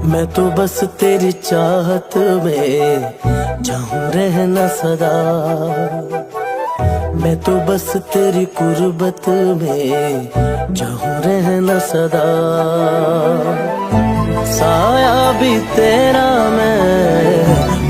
मैं तो बस तेरी चाहत में चाहूं रहना सदा। मैं तो बस तेरी कुर्बत में चाहूं रहना सदा। साया भी तेरा मैं